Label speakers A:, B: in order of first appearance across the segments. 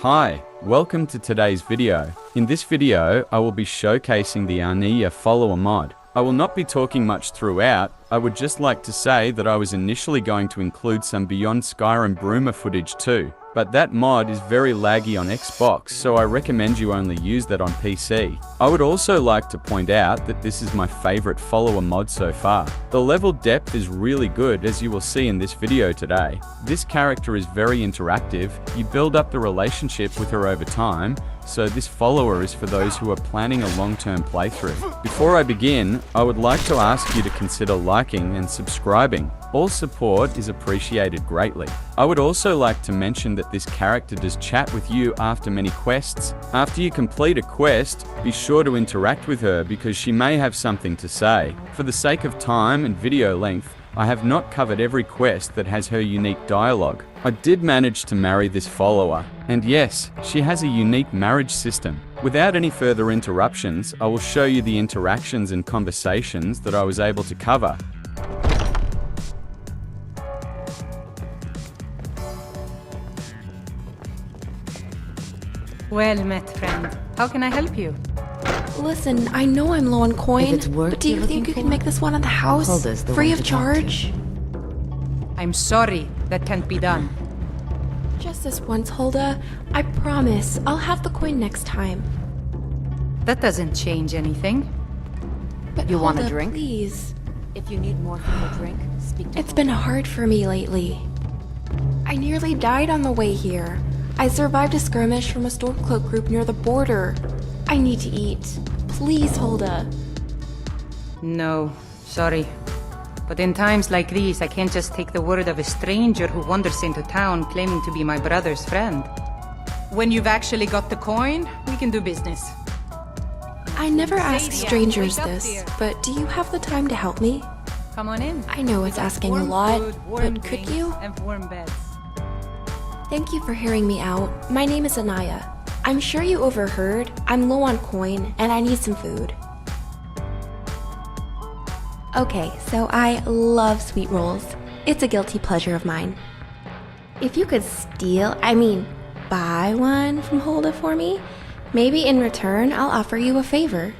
A: Hi, welcome to today's video. In this video, I will be showcasing the Ania follower mod. I will not be talking much throughout. I would just like to say that I was initially going to include some Beyond Skyrim Bruma footage too, but that mod is very laggy on Xbox, so I recommend you only use that on PC. I would also like to point out that this is my favorite follower mod so far. The level depth is really good, as you will see in this video today. This character is very interactive. You build up the relationship with her over time, so this follower is for those who are planning a long-term playthrough. Before I begin, I would like to ask you to consider liking and subscribing. All support is appreciated greatly. I would also like to mention that this character does chat with you after many quests. After you complete a quest, be sure to interact with her because she may have something to say. For the sake of time and video length, I have not covered every quest that has her unique dialogue. I did manage to marry this follower, and yes, she has a unique marriage system. Without any further interruptions, I will show you the interactions and conversations that I was able to cover.
B: Well met, friend. How can I help you?
C: Listen, I know I'm low on coin, but do you think you can make this one at the house, free of charge?
B: I'm sorry, that can't be done.
C: Just this once, Hulda. I promise, I'll have the coin next time.
B: That doesn't change anything.
C: But
D: You want a
C: Hulda,
D: drink?
C: please.
D: If you need more from the drink, speak to
C: It's been hard for me lately. I nearly died on the way here. I survived a skirmish from a Stormcloak group near the border. I need to eat. Please, Hulda.
B: No, sorry. But in times like these, I can't just take the word of a stranger who wanders into town claiming to be my brother's friend. When you've actually got the coin, we can do business.
C: I never ask
B: Sadie,
C: strangers
B: wake up,
C: this,
B: dear.
C: but do you have the time to help me?
B: Come on in.
C: I know it's asking a
B: Warm
C: lot,
B: food, warm
C: but could
B: drinks,
C: you?
B: And warm beds.
C: Thank you for hearing me out. My name is Ania. I'm sure you overheard. I'm low on coin, and I need some food. Okay, so I love sweet rolls. It's a guilty pleasure of mine. If you could buy one from Hulda for me, maybe in return I'll offer you a favor.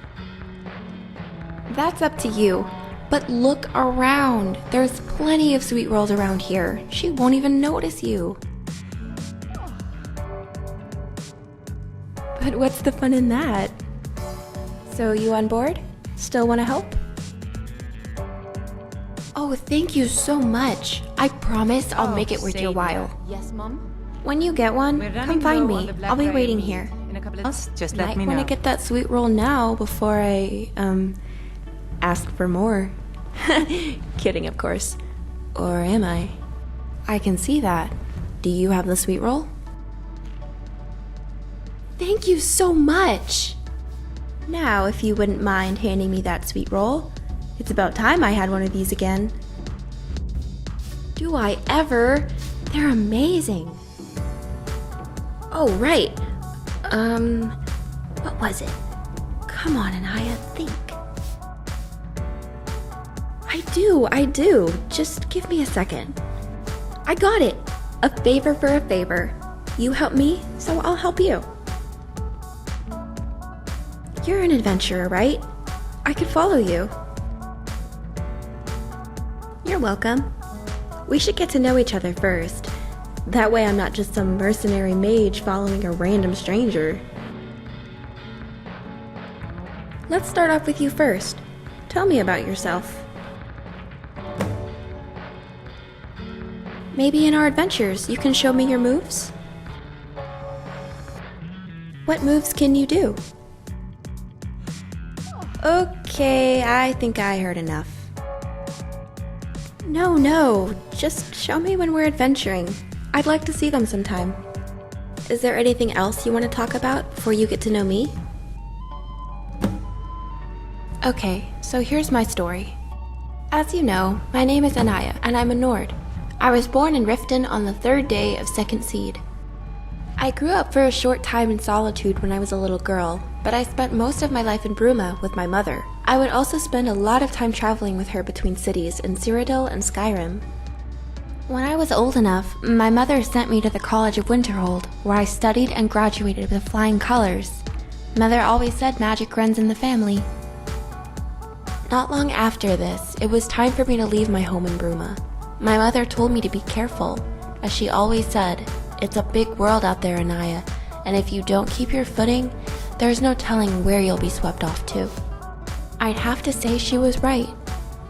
C: That's up to you, but look around. There's plenty of sweet rolls around here. She won't even notice you. But what's the fun in that? So you on board? Still want to help? Oh, thank you so much. I promise I'll make it worth your
B: Sadie.
C: while.
D: Yes, Mom?
C: When you get one,
B: We're running
C: come find
B: low on
C: me.
B: the
C: I'll be
B: blackberry
C: waiting
B: meat.
C: here.
B: In a couple of months, just let
C: Might
B: me
C: want
B: know.
C: to get that sweet roll now before I, ask for more. Kidding, of course. Or am I? I can see that. Do you have the sweet roll? Thank you so much! Now, if you wouldn't mind handing me that sweet roll, it's about time I had one of these again. Do I ever? They're amazing. Oh, right. What was it? Come on, Ania, think. I do. Just give me a second. I got it. A favor for a favor. You help me, so I'll help you. You're an adventurer, right? I could follow you. You're welcome. We should get to know each other first. That way I'm not just some mercenary mage following a random stranger. Let's start off with you first. Tell me about yourself. Maybe in our adventures you can show me your moves? What moves can you do? Okay, I think I heard enough. No, just show me when we're adventuring. I'd like to see them sometime. Is there anything else you want to talk about before you get to know me? Okay, so here's my story. As you know, my name is Aniya, and I'm a Nord. I was born in Riften on the 3rd day of 2nd Seed. I grew up for a short time in solitude when I was a little girl, but I spent most of my life in Bruma with my mother. I would also spend a lot of time traveling with her between cities in Cyrodiil and Skyrim. When I was old enough, my mother sent me to the College of Winterhold, where I studied and graduated with flying colors. Mother always said magic runs in the family. Not long after this, it was time for me to leave my home in Bruma. My mother told me to be careful. As she always said, it's a big world out there, Ania, and if you don't keep your footing, there's no telling where you'll be swept off to. I'd have to say she was right.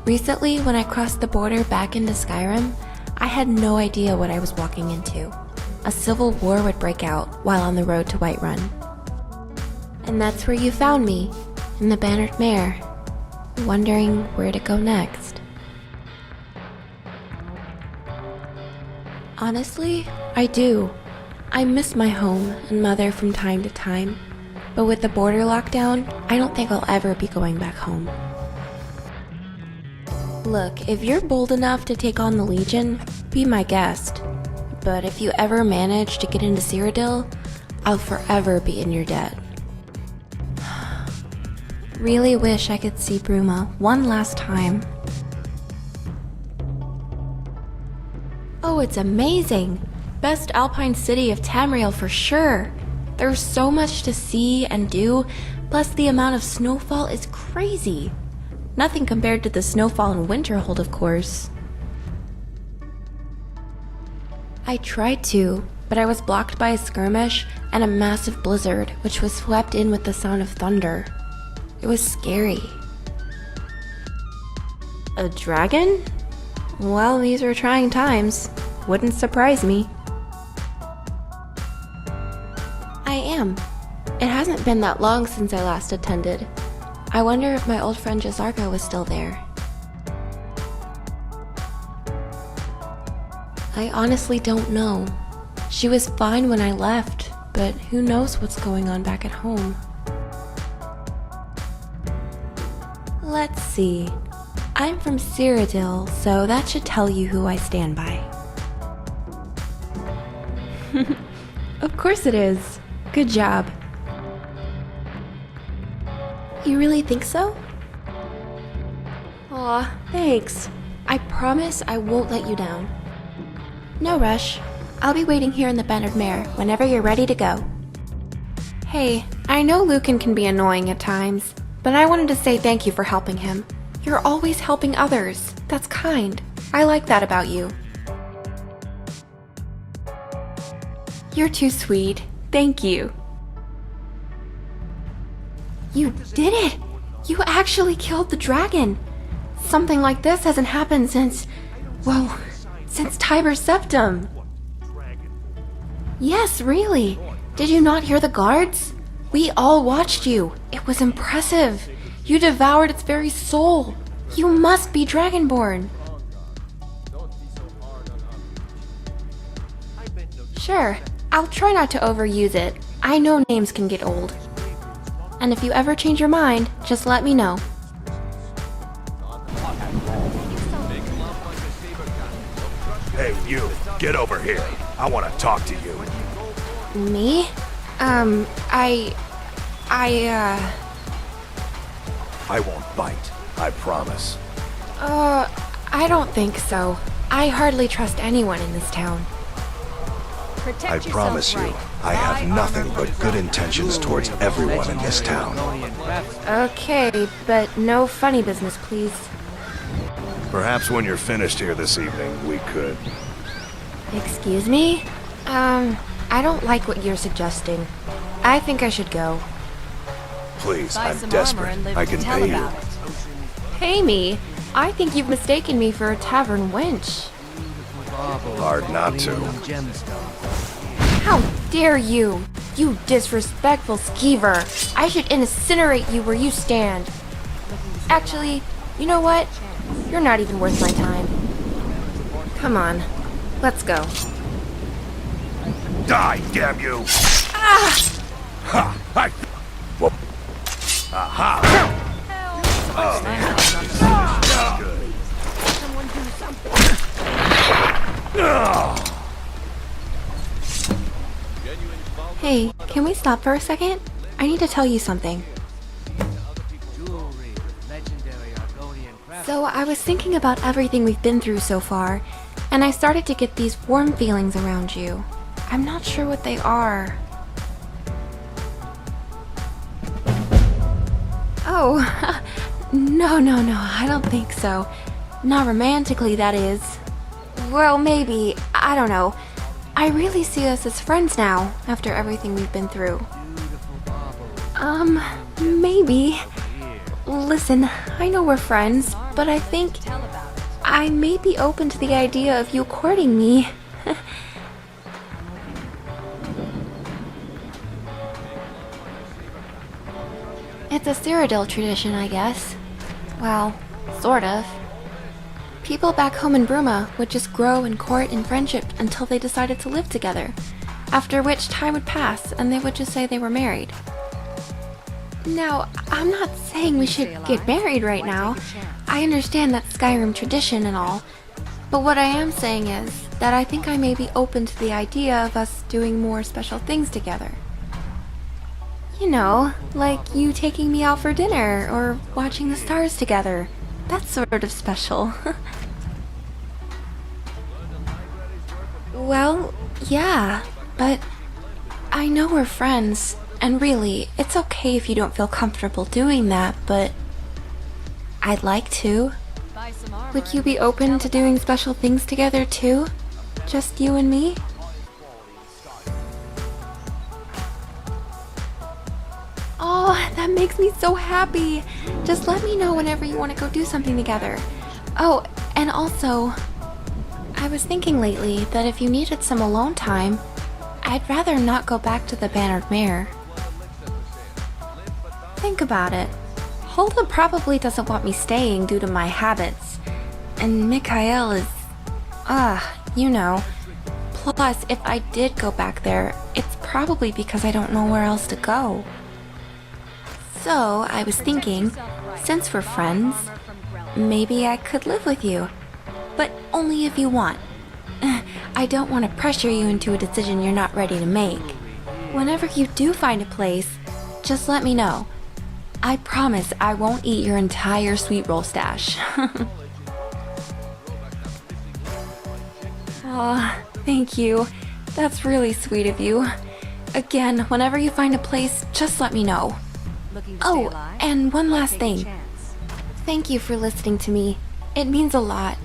C: Recently, when I crossed the border back into Skyrim, I had no idea what I was walking into. A civil war would break out while on the road to Whiterun. And that's where you found me, in the Bannered Mare, wondering where to go next. Honestly, I do. I miss my home and mother from time to time, but with the border lockdown, I don't think I'll ever be going back home. Look, if you're bold enough to take on the Legion, be my guest. But if you ever manage to get into Cyrodiil, I'll forever be in your debt. Really wish I could see Bruma one last time. Oh, it's amazing! Best alpine city of Tamriel for sure! There's so much to see and do, plus the amount of snowfall is crazy. Nothing compared to the snowfall in Winterhold, of course. I tried to, but I was blocked by a skirmish and a massive blizzard, which was swept in with the sound of thunder. It was scary. A dragon? Well, these are trying times. Wouldn't surprise me. I am. It hasn't been that long since I last attended. I wonder if my old friend Jazarka was still there. I honestly don't know. She was fine when I left, but who knows what's going on back at home. Let's see. I'm from Cyrodiil, so that should tell you who I stand by. Of course it is. Good job. You really think so? Aw, thanks. I promise I won't let you down. No rush. I'll be waiting here in the Bannered Mare whenever you're ready to go. Hey, I know Lucan can be annoying at times, but I wanted to say thank you for helping him. You're always helping others. That's kind. I like that about you. You're too sweet. Thank you. You did it! You actually killed the dragon! Something like this hasn't happened since... well, since Tiber Septim. Yes, really. Did you not hear the guards? We all watched you. It was impressive. You devoured its very soul. You must be Dragonborn. Sure, I'll try not to overuse it. I know names can get old. And if you ever change your mind, just let me know.
E: Hey, you, get over here. I want to talk to you.
C: Me?
E: I won't bite, I promise.
C: I don't think so. I hardly trust anyone in this town.
E: I promise you, I have nothing but good intentions towards everyone in this town.
C: Okay, but no funny business, please.
E: Perhaps when you're finished here this evening, we could.
C: Excuse me? I don't like what you're suggesting. I think I should go.
E: Please, I'm desperate. I can pay you.
C: Pay me? I think you've mistaken me for a tavern wench.
E: Hard not to.
C: How dare you! You disrespectful skeever! I should incinerate you where you stand. Actually, you know what? You're not even worth my time. Come on, let's go.
E: Die, damn you!
C: Ah!
E: Ha! I... Whoop. Aha!
C: Hey, can we stop for a second? I need to tell you something. So I was thinking about everything we've been through so far, and I started to get these warm feelings around you. I'm not sure what they are. Oh, no, I don't think so. Not romantically, that is. Well, maybe, I don't know. I really see us as friends now, after everything we've been through. Maybe. Listen, I know we're friends, but I think I may be open to the idea of you courting me. It's a Cyrodiil tradition, I guess. Well, sort of. People back home in Bruma would just grow and court in friendship until they decided to live together, after which time would pass and they would just say they were married. Now, I'm not saying we should get married right now. I understand that Skyrim tradition and all, but what I am saying is that I think I may be open to the idea of us doing more special things together. You know, like you taking me out for dinner or watching the stars together. That's sort of special. Well, yeah, but I know we're friends, and really, it's okay if you don't feel comfortable doing that, but I'd like to. Would you be open to doing special things together too? Just you and me? Oh, that makes me so happy. Just let me know whenever you want to go do something together. Oh, and also, I was thinking lately that if you needed some alone time, I'd rather not go back to the Bannered Mare. Think about it. Hulda probably doesn't want me staying due to my habits. And Mikhail is... you know. Plus, if I did go back there, it's probably because I don't know where else to go. So, I was thinking, since we're friends, maybe I could live with you. But only if you want. I don't want to pressure you into a decision you're not ready to make. Whenever you do find a place, just let me know. I promise I won't eat your entire sweet roll stash. Aw, thank you. That's really sweet of you. Again, whenever you find a place, just let me know. Oh, and one last thing. Thank you for listening to me. It means a lot.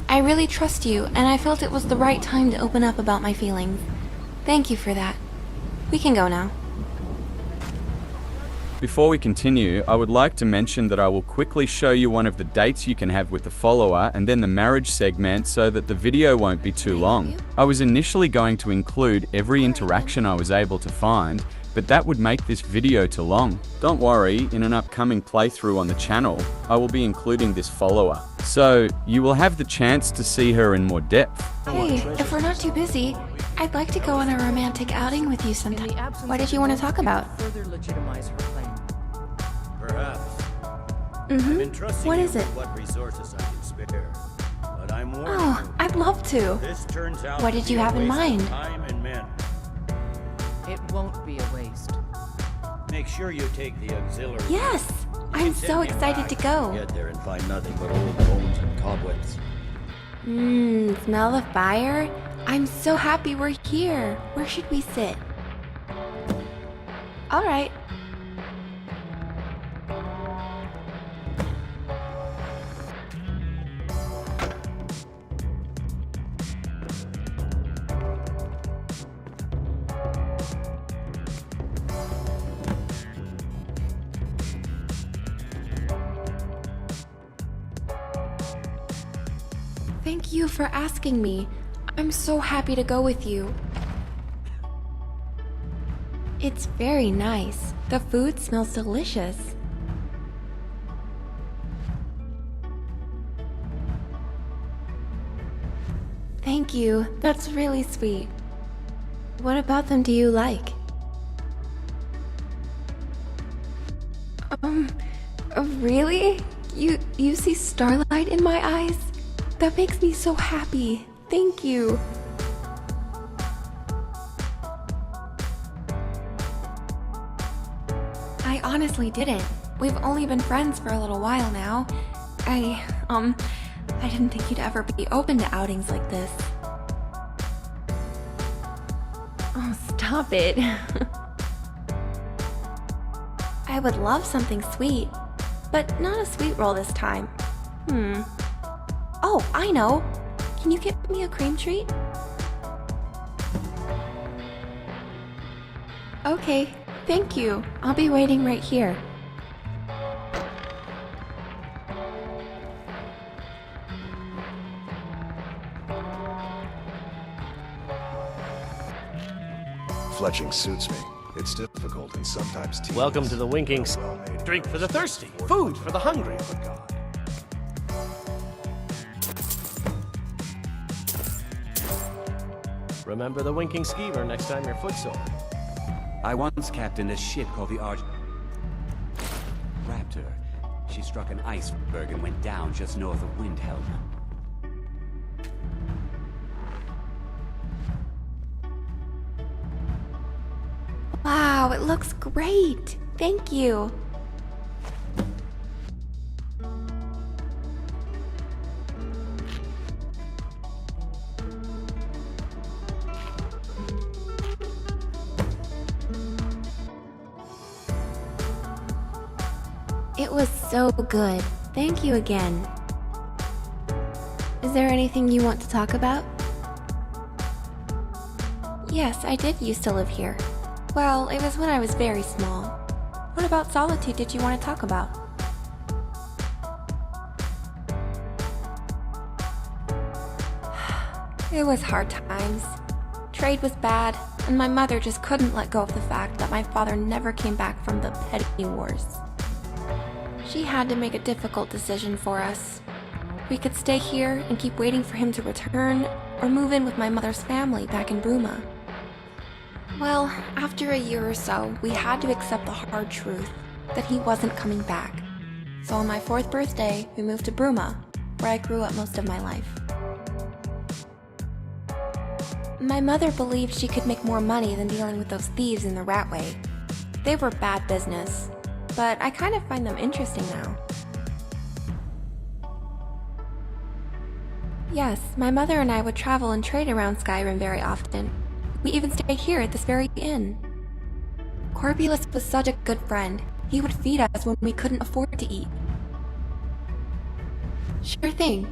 C: I really trust you, and I felt it was the right time to open up about my feelings. Thank you for that. We can go now.
A: Before we continue, I would like to mention that I will quickly show you one of the dates you can have with the follower and then the marriage segment so that the video won't be too long. I was initially going to include every interaction I was able to find, but that would make this video too long. Don't worry, in an upcoming playthrough on the channel, I will be including this follower. So, you will have the chance to see her in more depth.
C: Hey, if we're not too busy, I'd like to go on a romantic outing with you sometime. What did you want to talk about?
F: Perhaps.
C: What is it?
F: What resources I can spare. But I'm warning
C: Oh,
F: you,
C: I'd love to.
F: this turns out
C: What
F: to
C: did
F: be
C: you
F: a
C: have in
F: waste of
C: mind?
F: Time and men.
B: It won't be a waste.
F: Make sure you take the auxiliary.
C: Yes!
F: You
C: I'm
F: can
C: so
F: send him
C: excited
F: back
C: to
F: if
C: go.
F: you Get there and find nothing but old bones and cobwebs.
C: Smell of fire? I'm so happy we're here. Where should we sit? Alright. Thank you for asking me. I'm so happy to go with you. It's very nice. The food smells delicious. Thank you. That's really sweet. What about them do you like? Really? You see Starlight in my eyes? That makes me so happy. Thank you. I honestly didn't. We've only been friends for a little while now. I I didn't think you'd ever be open to outings like this. Oh, stop it. I would love something sweet, but not a sweet roll this time. Oh, I know! Can you get me a cream treat? Okay, thank you. I'll be waiting right here.
E: Fletching suits me. It's difficult and sometimes tedious.
G: Welcome to the Winking
E: Well-made.
G: Drink for the thirsty, food for the hungry. Remember the Winking Skeever next time you're footsore.
H: I once captained a ship called the Raptor. She struck an iceberg and went down just north of Windhelm.
C: Wow, it looks great! Thank you! It was so good. Thank you again. Is there anything you want to talk about? Yes, I did used to live here. Well, it was when I was very small. What about Solitude did you want to talk about? It was hard times. Trade was bad, and my mother just couldn't let go of the fact that my father never came back from the petty wars. She had to make a difficult decision for us. We could stay here and keep waiting for him to return, or move in with my mother's family back in Bruma. Well, after a year or so, we had to accept the hard truth that he wasn't coming back. So on my 4th birthday, we moved to Bruma, where I grew up most of my life. My mother believed she could make more money than dealing with those thieves in the Ratway. They were bad business, but I kind of find them interesting now. Yes, my mother and I would travel and trade around Skyrim very often. We even stayed here at this very inn. Corpulus was such a good friend. He would feed us when we couldn't afford to eat. Sure thing.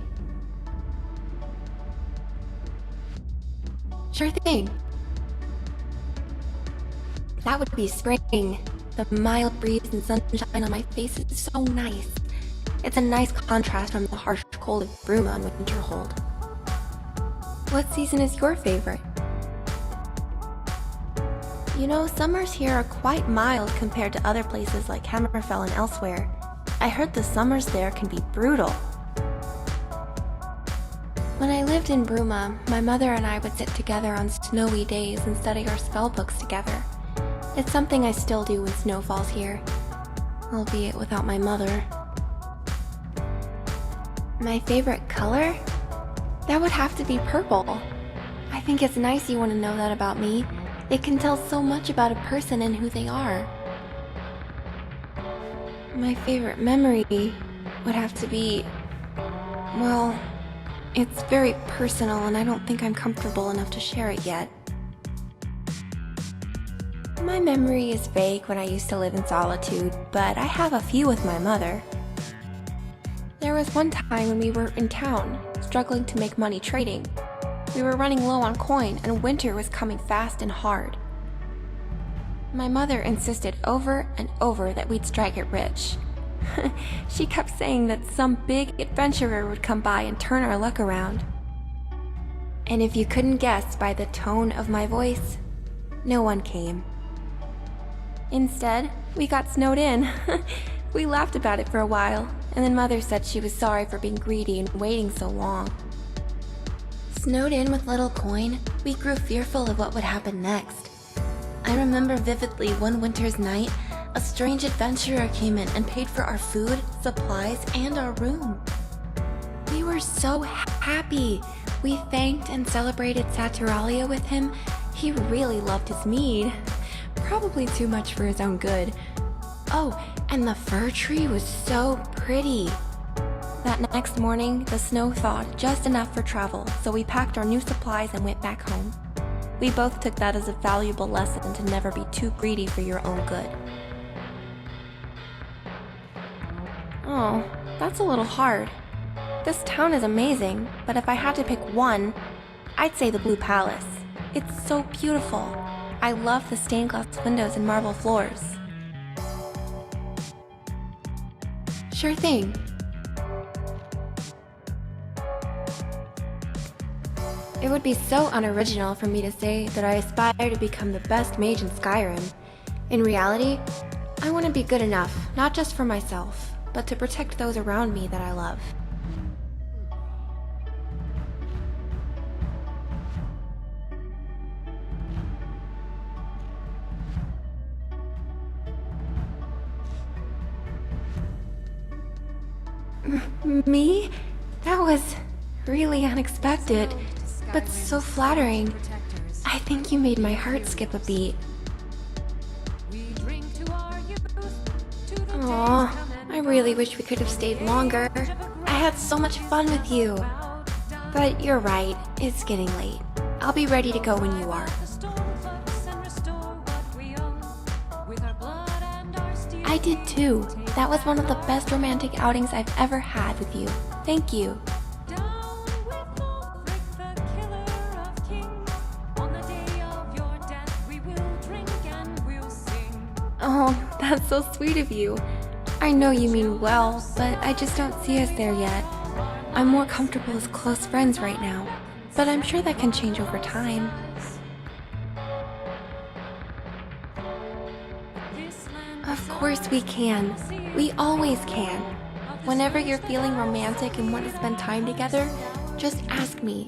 C: Sure thing. That would be spring. The mild breeze and sunshine on my face is so nice. It's a nice contrast from the harsh cold of Bruma and Winterhold. What season is your favorite? You know, summers here are quite mild compared to other places like Hammerfell and elsewhere. I heard the summers there can be brutal. When I lived in Bruma, my mother and I would sit together on snowy days and study our spellbooks together. It's something I still do when snow falls here, albeit without my mother. My favorite color? That would have to be purple. I think it's nice you want to know that about me. It can tell so much about a person and who they are. My favorite memory would have to be... well, it's very personal and I don't think I'm comfortable enough to share it yet. My memory is vague when I used to live in Solitude, but I have a few with my mother. There was one time when we were in town, struggling to make money trading. We were running low on coin and winter was coming fast and hard. My mother insisted over and over that we'd strike it rich. She kept saying that some big adventurer would come by and turn our luck around. And if you couldn't guess by the tone of my voice, no one came. Instead, we got snowed in. We laughed about it for a while, and then Mother said she was sorry for being greedy and waiting so long. Snowed in with little coin, we grew fearful of what would happen next. I remember vividly one winter's night, a strange adventurer came in and paid for our food, supplies, and our room. We were so happy. We thanked and celebrated Saturalia with him. He really loved his mead. Probably too much for his own good. Oh, and the fir tree was so pretty. That next morning, the snow thawed just enough for travel, so we packed our new supplies and went back home. We both took that as a valuable lesson to never be too greedy for your own good. Oh, that's a little hard. This town is amazing, but if I had to pick one, I'd say the Blue Palace. It's so beautiful. I love the stained glass windows and marble floors. Sure thing. It would be so unoriginal for me to say that I aspire to become the best mage in Skyrim. In reality, I want to be good enough, not just for myself, but to protect those around me that I love. Me? That was really unexpected, but so flattering. I think you made my heart skip a beat. Aw, I really wish we could have stayed longer. I had so much fun with you. But you're right, it's getting late. I'll be ready to go when you are. I did too. That was one of the best romantic outings I've ever had with you. Thank you. Oh, that's so sweet of you. I know you mean well, but I just don't see us there yet. I'm more comfortable as close friends right now, but I'm sure that can change over time. Of course we can. We always can. Whenever you're feeling romantic and want to spend time together, just ask me.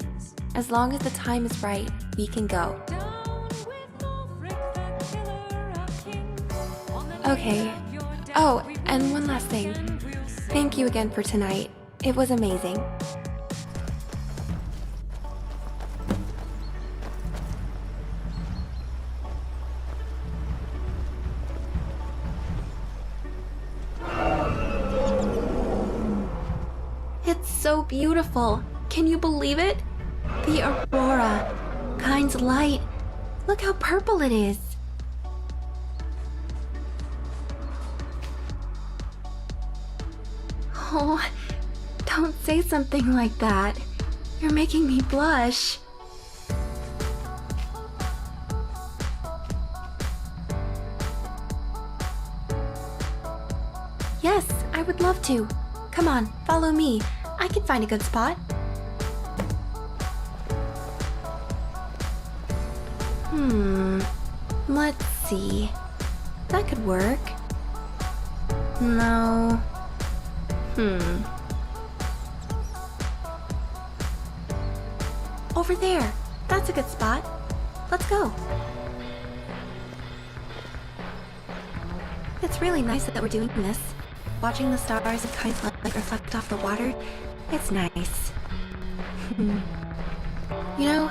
C: As long as the time is right, we can go. Okay. Oh, and one last thing. Thank you again for tonight. It was amazing. It's so beautiful. Can you believe it? The aurora. Kind's light. Look how purple it is. Oh, don't say something like that. You're making me blush. Yes, I would love to. Come on, follow me. I can find a good spot. Let's see. That could work. No. Over there. That's a good spot. Let's go. It's really nice that we're doing this. Watching the stars and Kind's light reflect off the water, it's nice. You know,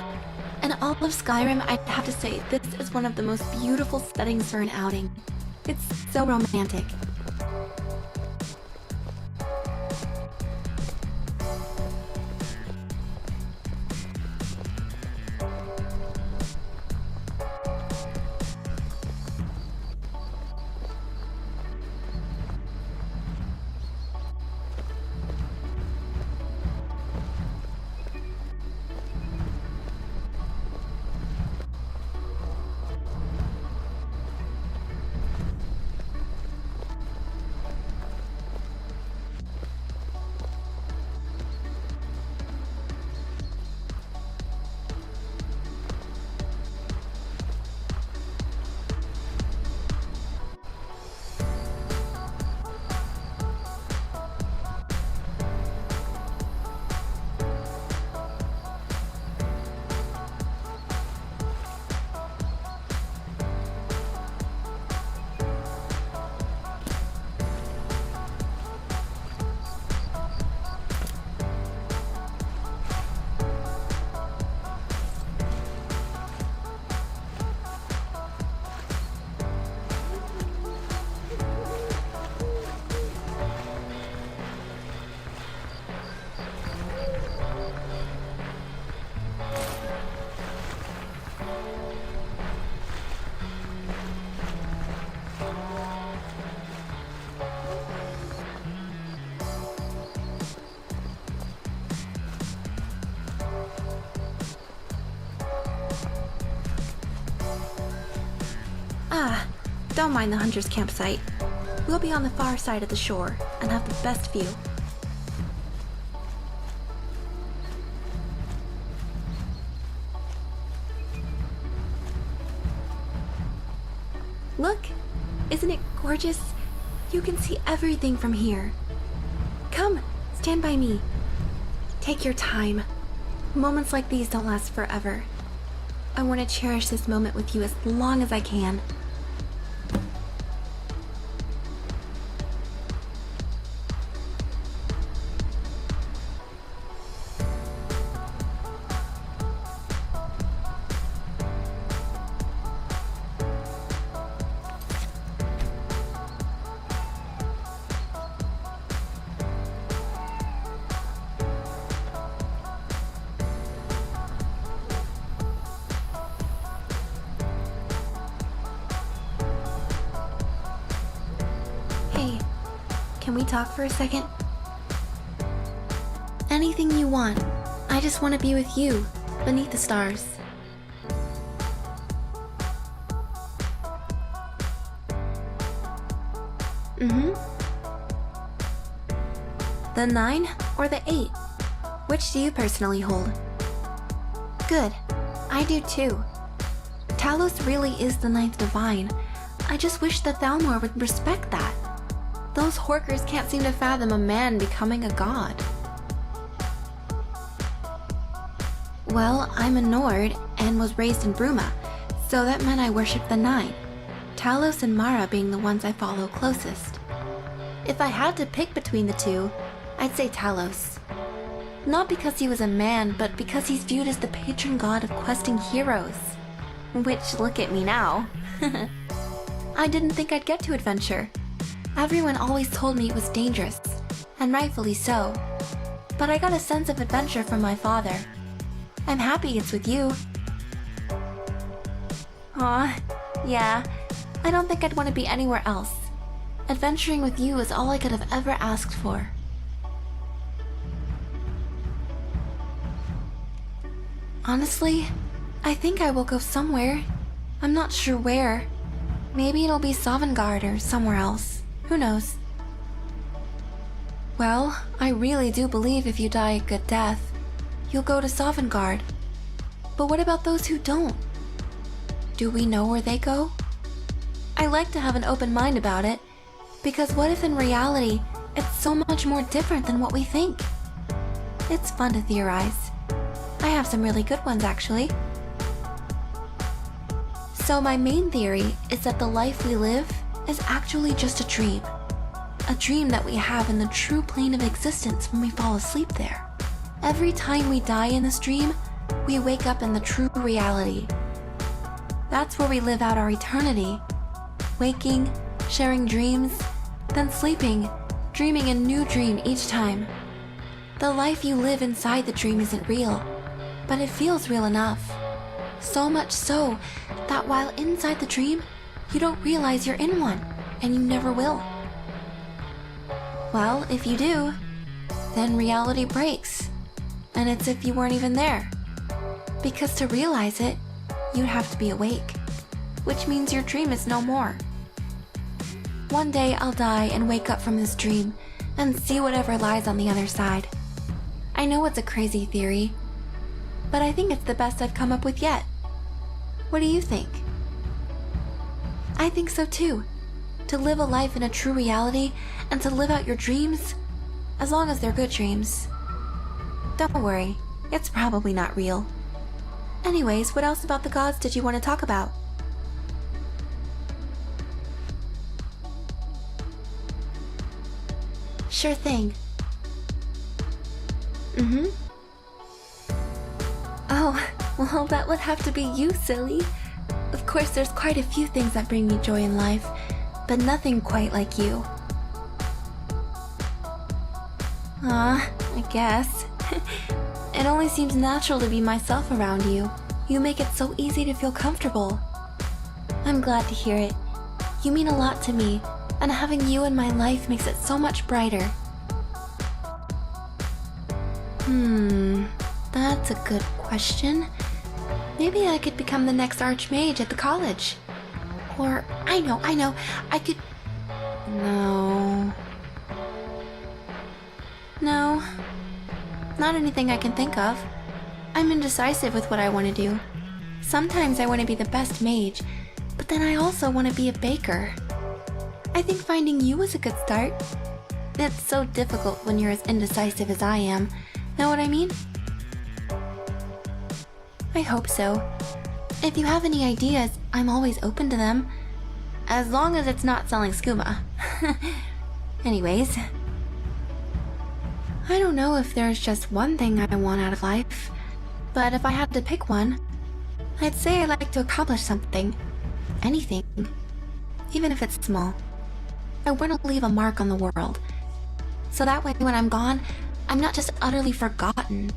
C: in all of Skyrim, I'd have to say this is one of the most beautiful settings for an outing. It's so romantic. Don't mind the hunter's campsite. We'll be on the far side of the shore and have the best view. Look! Isn't it gorgeous? You can see everything from here. Come, stand by me. Take your time. Moments like these don't last forever. I want to cherish this moment with you as long as I can. Hey, can we talk for a second? Anything you want. I just want to be with you, beneath the stars. The 9 or the 8? Which do you personally hold? Good. I do too. Talos really is the 9th divine. I just wish that Thalmor would respect that. Those Horkers can't seem to fathom a man becoming a god. Well, I'm a Nord and was raised in Bruma, so that meant I worshipped the 9. Talos and Mara being the ones I follow closest. If I had to pick between the two, I'd say Talos. Not because he was a man, but because he's viewed as the patron god of questing heroes. Which, look at me now. I didn't think I'd get to adventure. Everyone always told me it was dangerous, and rightfully so. But I got a sense of adventure from my father. I'm happy it's with you. Aw, yeah. I don't think I'd want to be anywhere else. Adventuring with you is all I could have ever asked for. Honestly, I think I will go somewhere. I'm not sure where. Maybe it'll be Sovngarde or somewhere else. Who knows? Well, I really do believe if you die a good death, you'll go to Sovngarde. But what about those who don't? Do we know where they go? I like to have an open mind about it, because what if in reality, it's so much more different than what we think? It's fun to theorize. I have some really good ones, actually. So my main theory is that the life we live is actually just a dream. A dream that we have in the true plane of existence when we fall asleep there. Every time we die in this dream, we wake up in the true reality. That's where we live out our eternity. Waking, sharing dreams, then sleeping, dreaming a new dream each time. The life you live inside the dream isn't real, but it feels real enough. So much so that while inside the dream, you don't realize you're in one, and you never will. Well, if you do, then reality breaks, and it's if you weren't even there. Because to realize it, you'd have to be awake, which means your dream is no more. One day I'll die and wake up from this dream, and see whatever lies on the other side. I know it's a crazy theory, but I think it's the best I've come up with yet. What do you think? I think so too. To live a life in a true reality and to live out your dreams, as long as they're good dreams. Don't worry, it's probably not real. Anyways, what else about the gods did you want to talk about? Sure thing. Oh, well, that would have to be you, silly. Of course, there's quite a few things that bring me joy in life, but nothing quite like you. I guess. It only seems natural to be myself around you. You make it so easy to feel comfortable. I'm glad to hear it. You mean a lot to me, and having you in my life makes it so much brighter. That's a good question. Maybe I could become the next Archmage at the college. Or, I know, I could... No. No. Not anything I can think of. I'm indecisive with what I want to do. Sometimes I want to be the best mage, but then I also want to be a baker. I think finding you was a good start. It's so difficult when you're as indecisive as I am. Know what I mean? I hope so. If you have any ideas, I'm always open to them. As long as it's not selling skooma. Anyways. I don't know if there's just one thing I want out of life, but if I had to pick one, I'd say I'd like to accomplish something. Anything. Even if it's small. I want to leave a mark on the world. So that way when I'm gone, I'm not just utterly forgotten.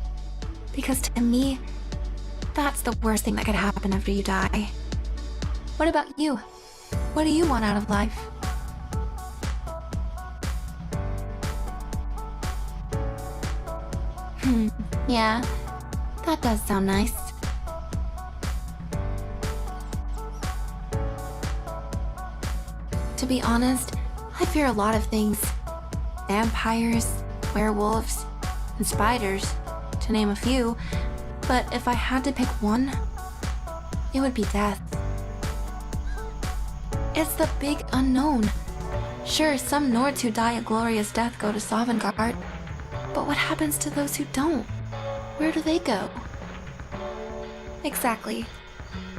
C: Because to me, that's the worst thing that could happen after you die. What about you? What do you want out of life? Yeah, that does sound nice. To be honest, I fear a lot of things. Vampires, werewolves, and spiders, to name a few. But if I had to pick one, it would be death. It's the big unknown. Sure, some Nords who die a glorious death go to Sovngarde, but what happens to those who don't? Where do they go? Exactly.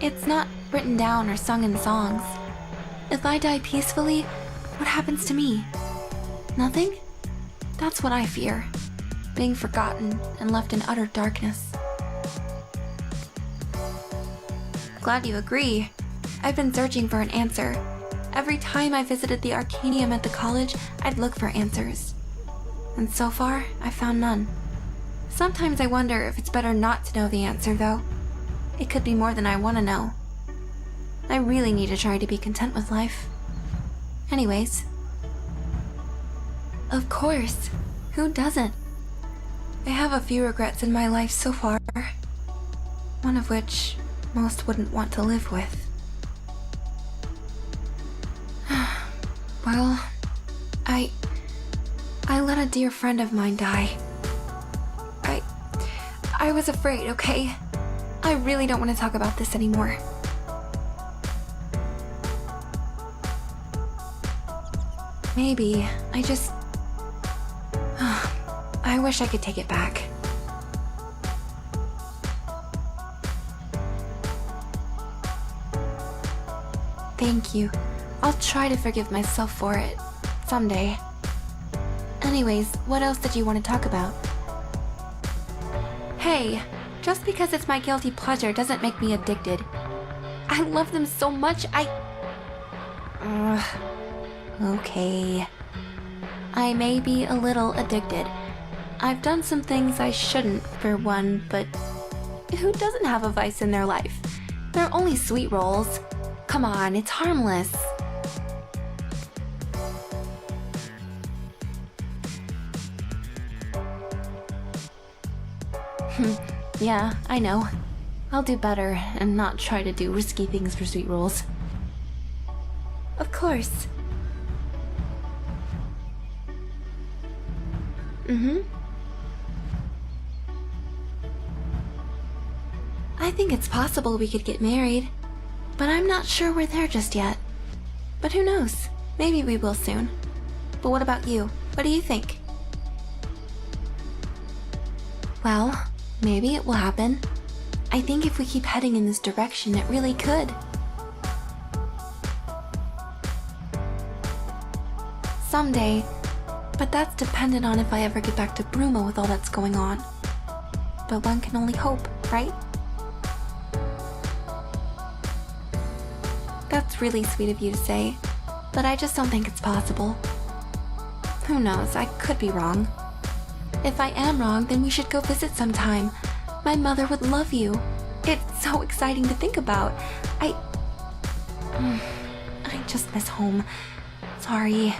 C: It's not written down or sung in songs. If I die peacefully, what happens to me? Nothing? That's what I fear. Being forgotten and left in utter darkness. Glad you agree. I've been searching for an answer. Every time I visited the Arcanium at the college, I'd look for answers. And so far, I've found none. Sometimes I wonder if it's better not to know the answer, though. It could be more than I want to know. I really need to try to be content with life. Anyways. Of course. Who doesn't? I have a few regrets in my life so far. One of which most wouldn't want to live with. Well, I let a dear friend of mine die. I was afraid, okay? I really don't want to talk about this anymore. Maybe, I just... I wish I could take it back. Thank you. I'll try to forgive myself for it. Someday. Anyways, what else did you want to talk about? Hey, just because it's my guilty pleasure doesn't make me addicted. I love them so much, Okay. I may be a little addicted. I've done some things I shouldn't, for one, but who doesn't have a vice in their life? They're only sweet rolls. Come on, it's harmless. Yeah, I know. I'll do better and not try to do risky things for sweet rolls. Of course. I think it's possible we could get married, but I'm not sure we're there just yet. But who knows? Maybe we will soon. But what about you? What do you think? Well, maybe it will happen. I think if we keep heading in this direction, it really could. Someday, but that's dependent on if I ever get back to Bruma with all that's going on. But one can only hope, right? That's really sweet of you to say, but I just don't think it's possible. Who knows, I could be wrong. If I am wrong, then we should go visit sometime. My mother would love you. It's so exciting to think about. I just miss home. Sorry.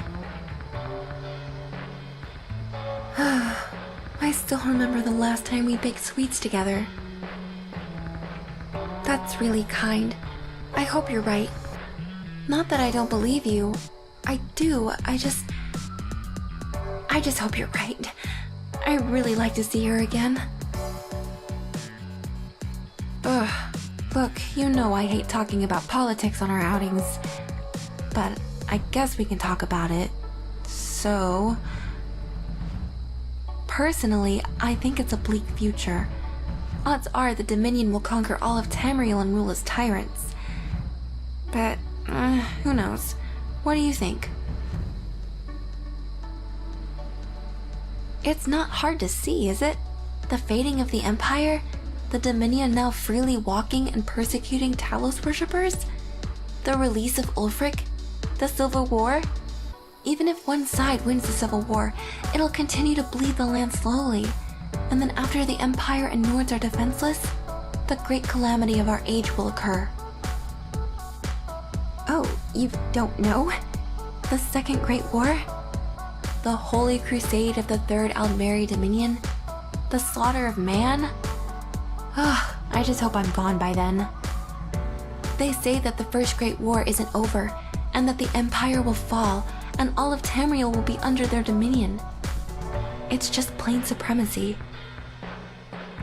C: I still remember the last time we baked sweets together. That's really kind. I hope you're right. Not that I don't believe you. I do. I just hope you're right. I'd really like to see her again. Ugh. Look, you know I hate talking about politics on our outings. But I guess we can talk about it. So... Personally, I think it's a bleak future. Odds are the Dominion will conquer all of Tamriel and rule as tyrants. But, who knows? What do you think? It's not hard to see, is it? The fading of the Empire? The Dominion now freely walking and persecuting Talos worshippers? The release of Ulfric? The Civil War? Even if one side wins the Civil War, it'll continue to bleed the land slowly. And then after the Empire and Nords are defenseless, the great calamity of our age will occur. Oh, you don't know? The Second Great War? The Holy Crusade of the Third Aldmeri Dominion? The slaughter of man? Ugh, I just hope I'm gone by then. They say that the First Great War isn't over, and that the Empire will fall, and all of Tamriel will be under their dominion. It's just plain supremacy.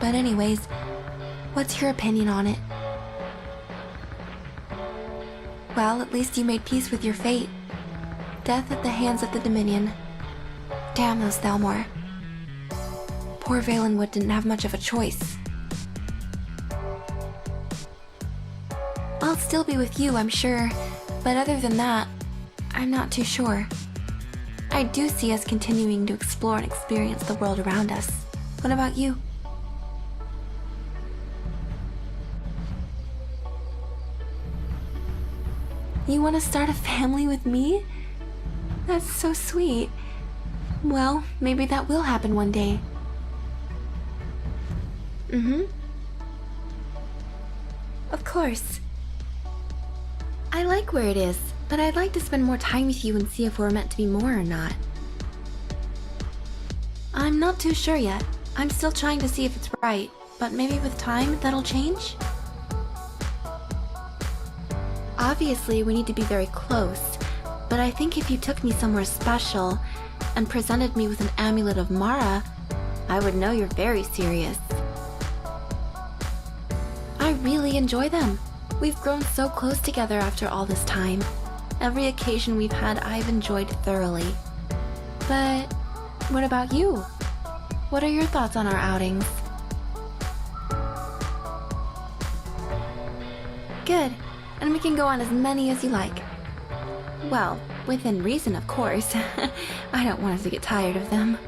C: But anyways, what's your opinion on it? Well, at least you made peace with your fate. Death at the hands of the Dominion. Damn those Thalmor. Poor Valenwood didn't have much of a choice. I'll still be with you, I'm sure, but other than that, I'm not too sure. I do see us continuing to explore and experience the world around us. What about you? You want to start a family with me? That's so sweet. Well, maybe that will happen one day. Of course. I like where it is, but I'd like to spend more time with you and see if we're meant to be more or not. I'm not too sure yet. I'm still trying to see if it's right, but maybe with time that'll change? Obviously, we need to be very close, but I think if you took me somewhere special and presented me with an amulet of Mara, I would know you're very serious. I really enjoy them. We've grown so close together after all this time. Every occasion we've had, I've enjoyed thoroughly. But what about you? What are your thoughts on our outings? Good. And we can go on as many as you like. Well, within reason, of course. I don't want us to get tired of them.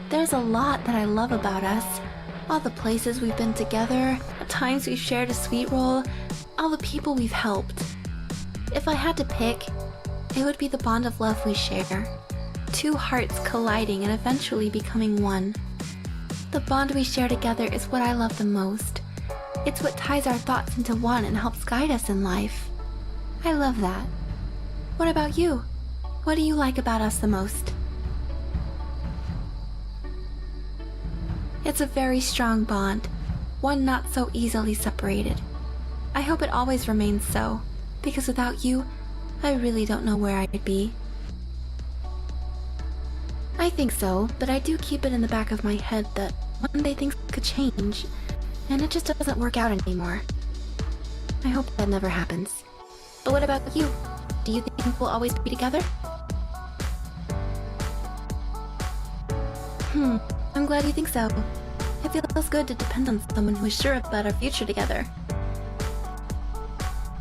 C: There's a lot that I love about us. All the places we've been together, the times we've shared a sweet roll, all the people we've helped. If I had to pick, it would be the bond of love we share. Two hearts colliding and eventually becoming one. The bond we share together is what I love the most. It's what ties our thoughts into one and helps guide us in life. I love that. What about you? What do you like about us the most? It's a very strong bond, one not so easily separated. I hope it always remains so, because without you, I really don't know where I'd be. I think so, but I do keep it in the back of my head that one day things could change, and it just doesn't work out anymore. I hope that never happens. But what about you? Do you think we'll always be together? I'm glad you think so. It feels good to depend on someone who is sure about our future together.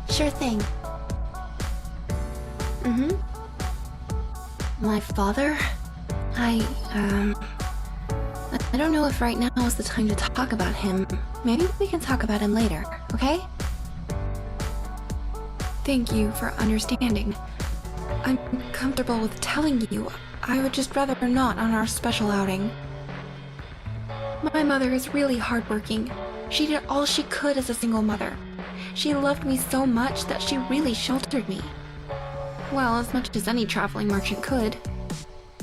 C: Sure thing. My father? I don't know if right now is the time to talk about him. Maybe we can talk about him later, okay? Thank you for understanding. I'm comfortable with telling you. I would just rather not on our special outing. My mother is really hardworking. She did all she could as a single mother. She loved me so much that she really sheltered me. Well, as much as any traveling merchant could.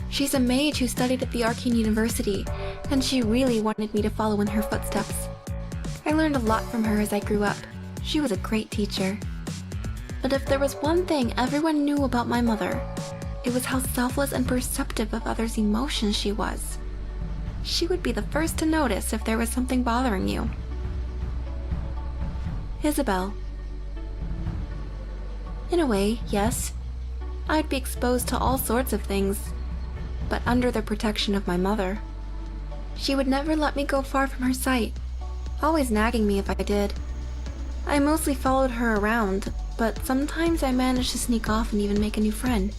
C: She's a mage who studied at the Arcane University, and she really wanted me to follow in her footsteps. I learned a lot from her as I grew up. She was a great teacher. But if there was one thing everyone knew about my mother, it was how selfless and perceptive of others' emotions she was. She would be the first to notice if there was something bothering you. Isabel. In a way, yes. I'd be exposed to all sorts of things, but under the protection of my mother. She would never let me go far from her sight, always nagging me if I did. I mostly followed her around, but sometimes I managed to sneak off and even make a new friend.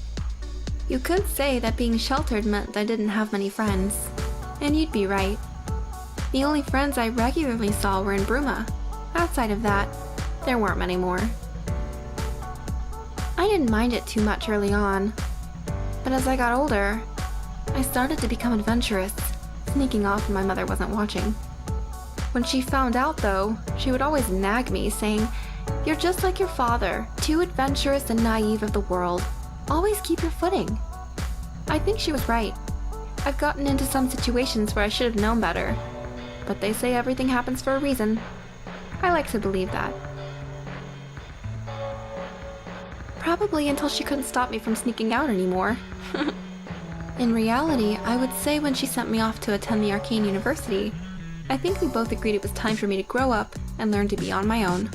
C: You could say that being sheltered meant I didn't have many friends, and you'd be right. The only friends I regularly saw were in Bruma. Outside of that, there weren't many more. I didn't mind it too much early on, but as I got older, I started to become adventurous, sneaking off when my mother wasn't watching. When she found out, though, she would always nag me, saying, "You're just like your father, too adventurous and naive of the world. Always keep your footing." I think she was right. I've gotten into some situations where I should have known better, but they say everything happens for a reason. I like to believe that. Probably until she couldn't stop me from sneaking out anymore. In reality, I would say when she sent me off to attend the Arcane University, I think we both agreed it was time for me to grow up and learn to be on my own.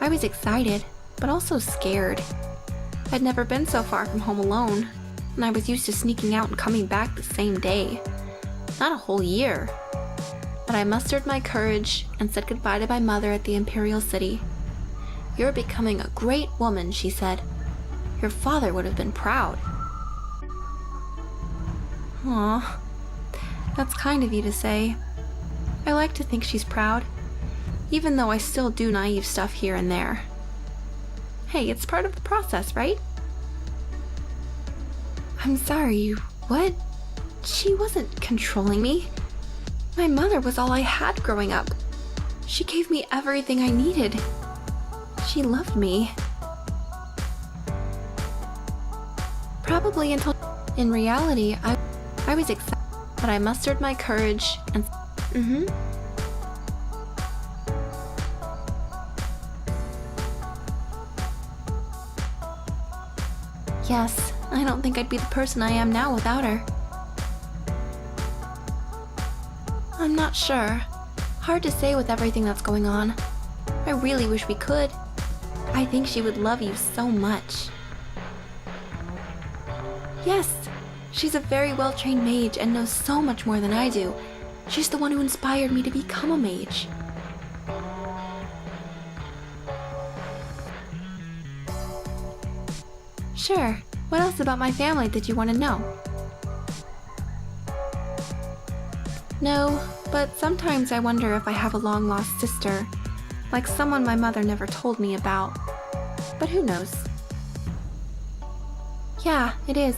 C: I was excited, but also scared. I'd never been so far from home alone, and I was used to sneaking out and coming back the same day. Not a whole year. But I mustered my courage and said goodbye to my mother at the Imperial City. "You're becoming a great woman," she said. "Your father would have been proud." Aw, that's kind of you to say. I like to think she's proud, even though I still do naive stuff here and there. Hey, it's part of the process, right? I'm sorry, what? She wasn't controlling me. My mother was all I had growing up. She gave me everything I needed. She loved me. Probably until... In reality, I was excited, but I mustered my courage and... Yes, I don't think I'd be the person I am now without her. I'm not sure. Hard to say with everything that's going on. I really wish we could. I think she would love you so much. Yes, she's a very well-trained mage and knows so much more than I do. She's the one who inspired me to become a mage. Sure. What else about my family did you want to know? No, but sometimes I wonder if I have a long-lost sister, like someone my mother never told me about. But who knows? Yeah, it is.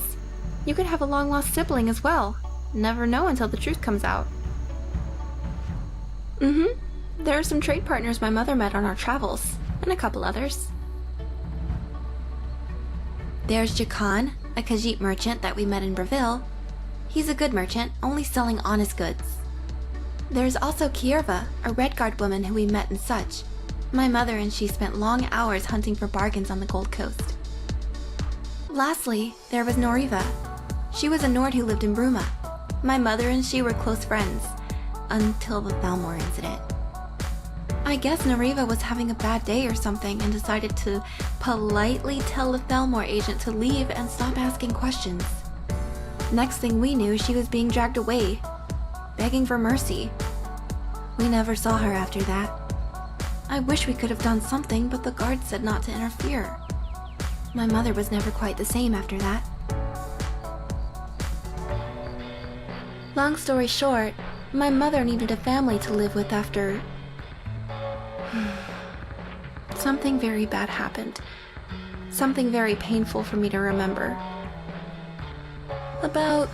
C: You could have a long-lost sibling as well. Never know until the truth comes out. There are some trade partners my mother met on our travels, and a couple others. There's Jakan, a Khajiit merchant that we met in Breville. He's a good merchant, only selling honest goods. There's also Kierva, a Redguard woman who we met in Such. My mother and she spent long hours hunting for bargains on the Gold Coast. Lastly, there was Noriva. She was a Nord who lived in Bruma. My mother and she were close friends, until the Thalmor incident. I guess Noriva was having a bad day or something and decided to politely tell the Thalmor agent to leave and stop asking questions. Next thing we knew, she was being dragged away, begging for mercy. We never saw her after that. I wish we could have done something, but the guards said not to interfere. My mother was never quite the same after that. Long story short, my mother needed a family to live with after... Something very bad happened. Something very painful for me to remember. About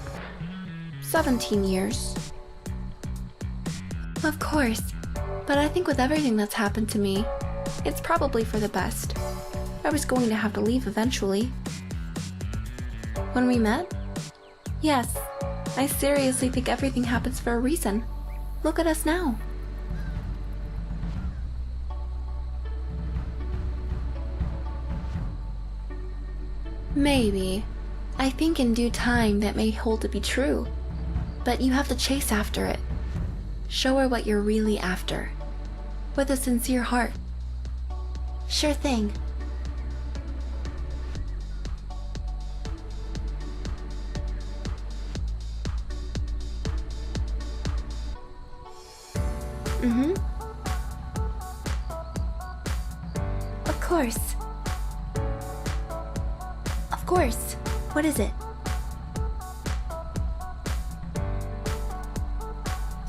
C: 17 years. Of course, but I think with everything that's happened to me, it's probably for the best. I was going to have to leave eventually. When we met? Yes, I seriously think everything happens for a reason. Look at us now. Maybe. I think in due time that may hold to be true. But you have to chase after it. Show her what you're really after. With a sincere heart. Sure thing. Mm-hmm. Of course. Of course. What is it?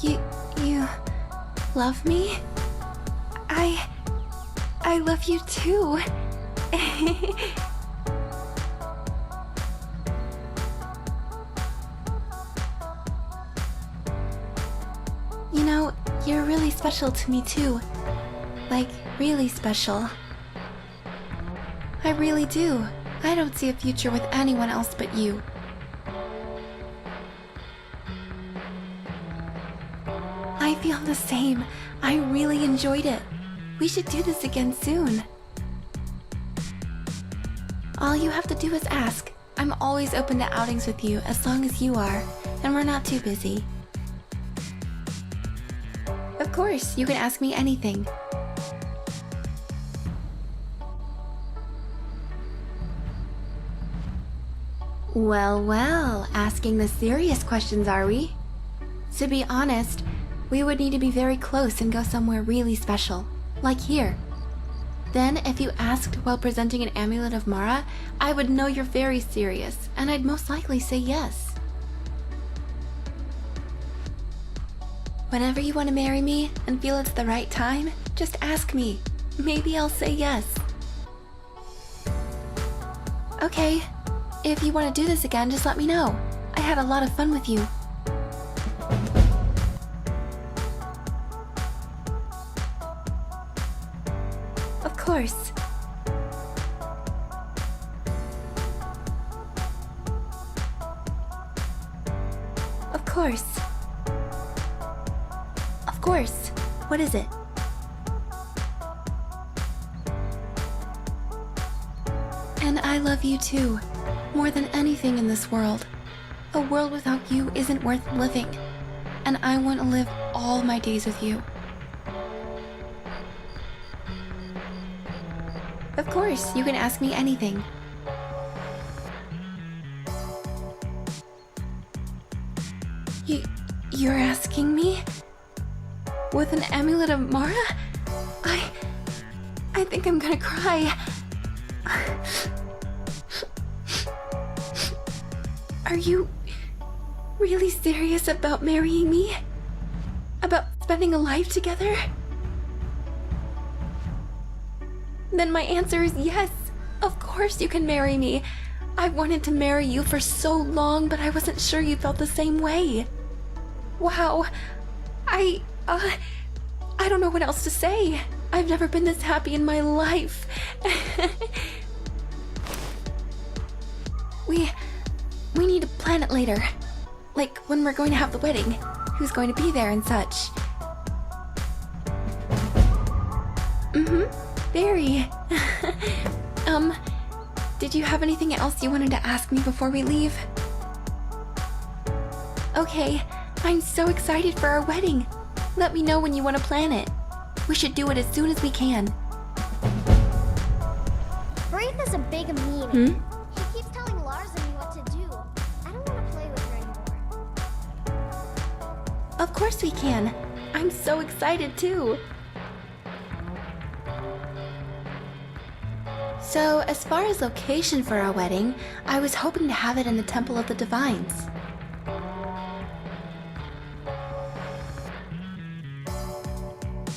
C: You love me? I love you too. You know, you're really special to me too. Like, really special. I really do. I don't see a future with anyone else but you. I feel the same. I really enjoyed it. We should do this again soon. All you have to do is ask. I'm always open to outings with you as long as you are, and we're not too busy. Of course, you can ask me anything. Well, asking the serious questions, are we? To be honest, we would need to be very close and go somewhere really special, like here. Then, if you asked while presenting an amulet of Mara, I would know you're very serious, and I'd most likely say yes. Whenever you want to marry me and feel it's the right time, just ask me. Maybe I'll say yes. Okay, if you want to do this again, just let me know. I had a lot of fun with you. Of course. Of course. Of course. What is it? And I love you too, more than anything in this world. A world without you isn't worth living, and I want to live all my days with you. Of course, you can ask me anything. You're asking me? With an amulet of Mara? I think I'm gonna cry. Are you really serious about marrying me? About spending a life together? Then my answer is yes. Of course you can marry me. I wanted to marry you for so long, but I wasn't sure you felt the same way. Wow. I don't know what else to say. I've never been this happy in my life. We need to plan it later. Like when we're going to have the wedding. Who's going to be there and such. Very. Did you have anything else you wanted to ask me before we leave? Okay, I'm so excited for our wedding. Let me know when you want to plan it. We should do it as soon as we can.
I: Braith is a big meanie. She keeps telling Lars and me what to do. I don't want to play with her anymore.
C: Of course we can. I'm so excited too. So, as far as location for our wedding, I was hoping to have it in the Temple of the Divines.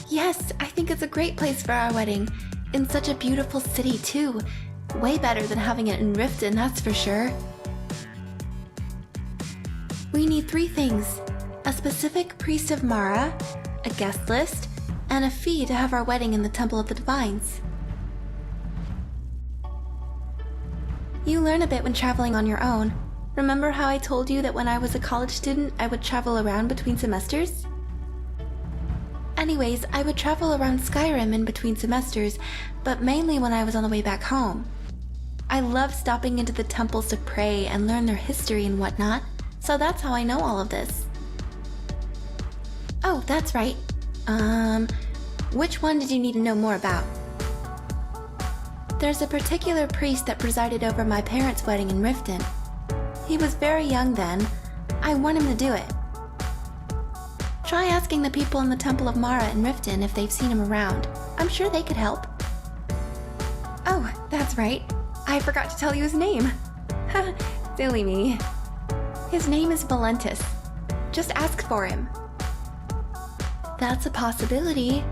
C: Yes, I think it's a great place for our wedding. In such a beautiful city too. Way better than having it in Riften, that's for sure. We need 3 things. A specific priest of Mara, a guest list, and a fee to have our wedding in the Temple of the Divines. You learn a bit when traveling on your own. Remember how I told you that when I was a college student, I would travel around between semesters? Anyways, I would travel around Skyrim in between semesters, but mainly when I was on the way back home. I love stopping into the temples to pray and learn their history and whatnot, so that's how I know all of this. Oh, that's right. Which one did you need to know more about? There's a particular priest that presided over my parents' wedding in Riften. He was very young then. I want him to do it. Try asking the people in the Temple of Mara in Riften if they've seen him around. I'm sure they could help. Oh, that's right. I forgot to tell you his name. Silly me. His name is Valentus. Just ask for him. That's a possibility,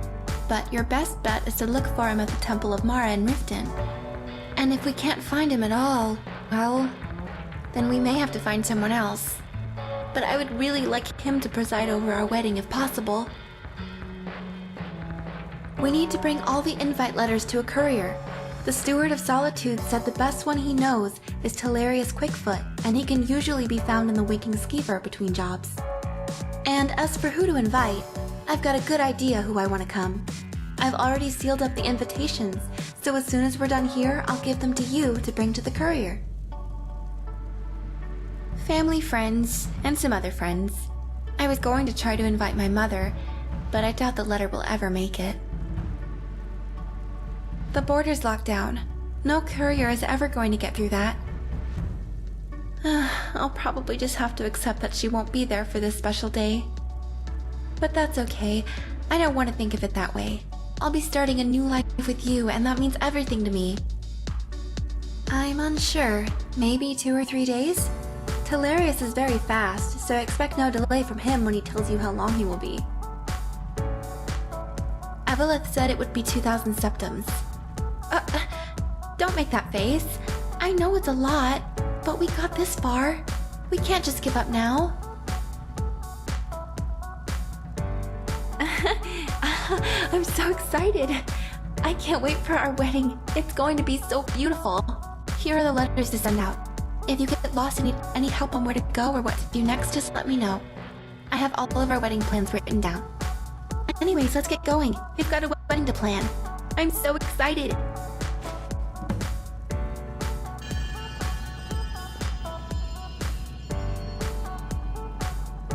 C: but your best bet is to look for him at the Temple of Mara in Riften. And if we can't find him at all, well, then we may have to find someone else. But I would really like him to preside over our wedding if possible. We need to bring all the invite letters to a courier. The Steward of Solitude said the best one he knows is Hilarious Quickfoot, and he can usually be found in the Winking Skeever between jobs. And as for who to invite, I've got a good idea who I want to come. I've already sealed up the invitations, so as soon as we're done here, I'll give them to you to bring to the courier. Family, friends, and some other friends. I was going to try to invite my mother, but I doubt the letter will ever make it. The border's locked down. No courier is ever going to get through that. I'll probably just have to accept that she won't be there for this special day. But that's okay. I don't want to think of it that way. I'll be starting a new life with you, and that means everything to me. I'm unsure. Maybe 2 or 3 days? Hilarious is very fast, so expect no delay from him when he tells you how long he will be. Eveleth said it would be 2,000 septims. Don't make that face. I know it's a lot, but we got this far. We can't just give up now. I'm so excited. I can't wait for our wedding. It's going to be so beautiful. Here are the letters to send out. If you get lost and need any help on where to go or what to do next, just let me know. I have all of our wedding plans written down. Anyways, let's get going. We've got a wedding to plan. I'm so excited.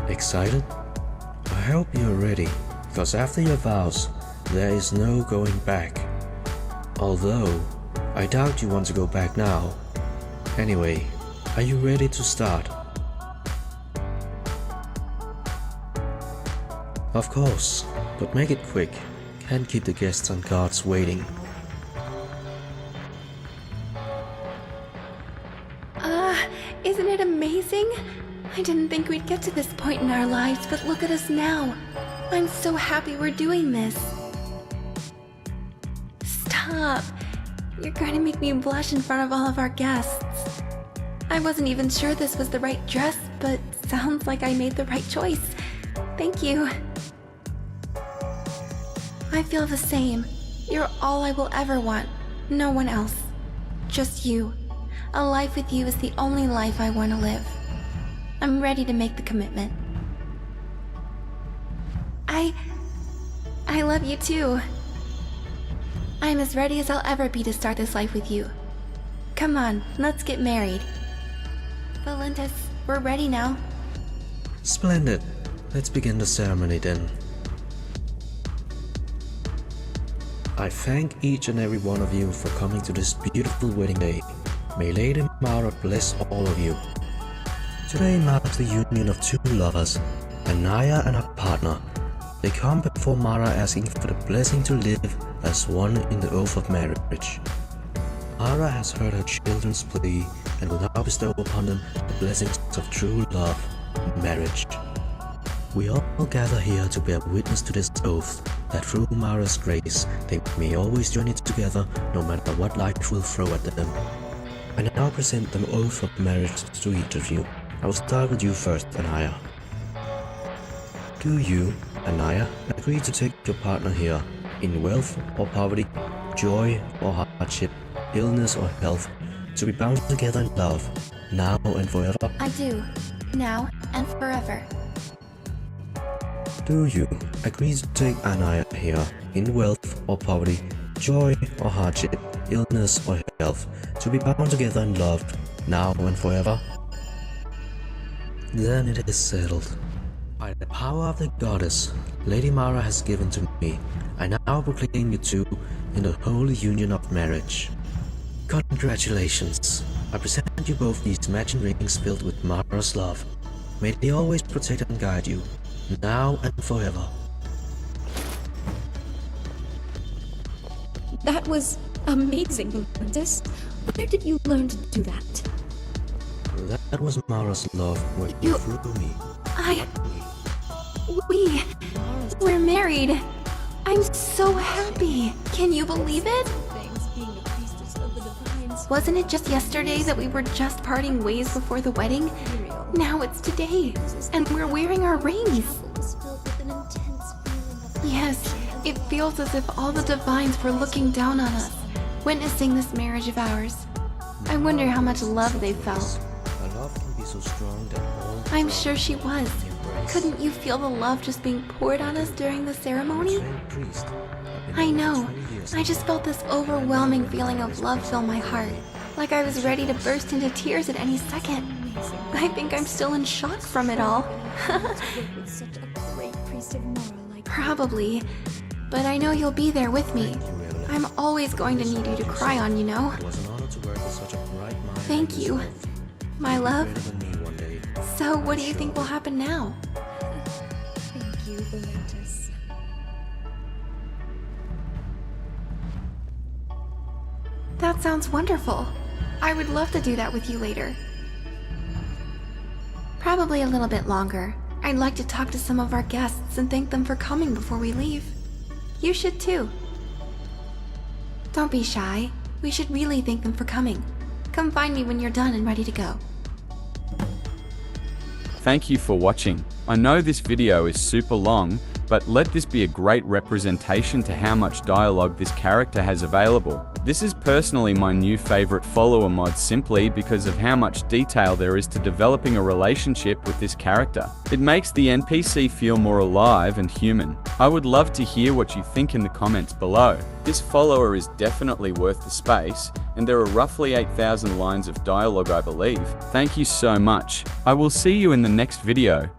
J: Excited? I hope you're ready, because after your vows, there is no going back. Although, I doubt you want to go back now. Anyway, are you ready to start? Of course, but make it quick. Can't keep the guests and guards waiting.
C: Isn't it amazing? I didn't think we'd get to this point in our lives, but look at us now. I'm so happy we're doing this. Stop. You're going to make me blush in front of all of our guests. I wasn't even sure this was the right dress, but sounds like I made the right choice. Thank you. I feel the same. You're all I will ever want. No one else. Just you. A life with you is the only life I want to live. I'm ready to make the commitment. I love you too. I'm as ready as I'll ever be to start this life with you. Come on, let's get married. Valentus, we're ready now.
J: Splendid. Let's begin the ceremony then. I thank each and every one of you for coming to this beautiful wedding day. May Lady Mara bless all of you. Today marks the union of two lovers, Ania and her partner. They come before Mara asking for the blessing to live as one in the oath of marriage. Mara has heard her children's plea and will now bestow upon them the blessings of true love, marriage. We all gather here to bear witness to this oath, that through Mara's grace they may always journey together no matter what life will throw at them. I now present the oath of marriage to each of you. I will start with you first, Ania. Do you, Ania, agree to take your partner here, in wealth or poverty, joy or hardship, illness or health, to be bound together in love, now and forever?
C: I do. Now and forever.
J: Do you agree to take Ania here, in wealth or poverty, joy or hardship, illness or health, to to be bound together in love, now and forever. Then it is settled. By the power of the goddess Lady Mara has given to me, I now proclaim you two in the holy union of marriage. Congratulations. I present you both these matching rings filled with Mara's love. May they always protect and guide you, now and forever.
D: That was amazing, Princess. Where did you learn to do that?
J: That was Mara's love working through me.
C: We're married. I'm so happy. Can you believe it? Wasn't it just yesterday that we were just parting ways before the wedding? Now it's today, and we're wearing our rings. Yes, it feels as if all the divines were looking down on us, witnessing this marriage of ours. I wonder how much love they felt.
J: A love can be so strong that all
C: I'm sure she was. Couldn't you feel the love just being poured on us during the ceremony? I know. I just felt this overwhelming feeling of love fill my heart, like I was ready to burst into tears at any second. I think I'm still in shock from it all. Probably, but I know you'll be there with me. I'm always going to need you to cry on, you know.
J: It was an honor to work with such a bright mind.
C: Thank you, my love.
J: Better than me one day.
C: So what do you think will happen now?
D: Thank you, Valentus.
C: That sounds wonderful. I would love to do that with you later. Probably a little bit longer. I'd like to talk to some of our guests and thank them for coming before we leave. You should too. Don't be shy. We should really thank them for coming. Come find me when you're done and ready to go.
A: Thank you for watching. I know this video is super long, but let this be a great representation to how much dialogue this character has available. This is personally my new favorite follower mod simply because of how much detail there is to developing a relationship with this character. It makes the NPC feel more alive and human. I would love to hear what you think in the comments below. This follower is definitely worth the space, and there are roughly 8,000 lines of dialogue I believe. Thank you so much. I will see you in the next video.